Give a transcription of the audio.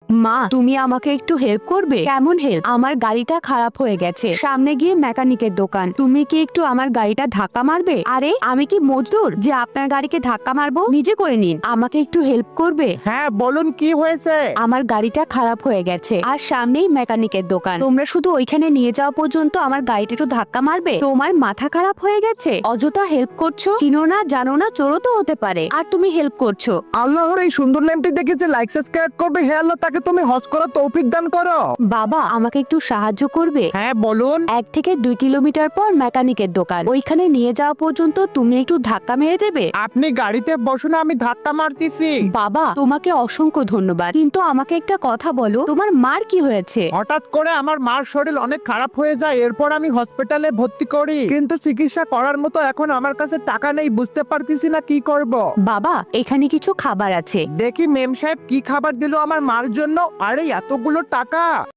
মা, তুমি আমাকে একটু হেল্প করবে? কেমন হেল্প? আমার গাড়িটা খারাপ হয়ে গেছে, সামনে গিয়ে মেকানিকের দোকান। তুমি কি একটু আমার গাড়িটা ধাক্কা মারবে? আরে আমি কি মজদুর যে আপনার গাড়িকে ধাক্কা মারবো? নিজে করে নিন, আমাকে একটু হেল্প করবে? হ্যাঁ বলুন, কি হয়েছে? আমার গাড়িটা খারাপ হয়ে গেছে আর সামনেই মেকানিকের দোকান। তোমরা শুধু ওইখানে নিয়ে যাওয়া পর্যন্ত আমার গাড়িটা একটু ধাক্কা মারবে? তোমার মাথা খারাপ হয়ে গেছে? অযথা হেল্প করছো, চিনো না জানো না, চোরও তো হতে পারে, আর তুমি হেল্প করছো। আল্লাহর এই সুন্দর নেমটি দেখেছে, লাইক সাবস্ক্রাইব করবে। হে আল্লাহ, তাকে তুমি হজ করার তৌফিক দান করো। বাবা, আমাকে একটু সাহায্য করবে? হ্যাঁ বলুন। 1 থেকে 2 কিলোমিটার পর মেকানিকের দোকান, ওইখানে নিয়ে যাওয়া পর্যন্ত তুমি একটু ধাক্কা মেরে দেবে? আপনি গাড়িতে বসুন, আমি ধাক্কা মারতেছি। বাবা, তোমাকে অসংখ্য ধন্যবাদ, কিন্তু আমাকে একটা কথা বলো, তোমার মার কি হয়েছে? হঠাৎ করে আমার মার শরীর অনেক খারাপ হয়ে যায়, এরপর আমি হসপিটালে ভর্তি করি, কিন্তু চিকিৎসা করার মতো এখন আমার কাছে টাকা নেই, বুঝতে পারতেছি না কি করব। বাবা, এখানে কিছু খাবার আছে। দেখি মেম সাহেব কি খাবার দিল আমার মার জন্য। আরে এতগুলো টাকা!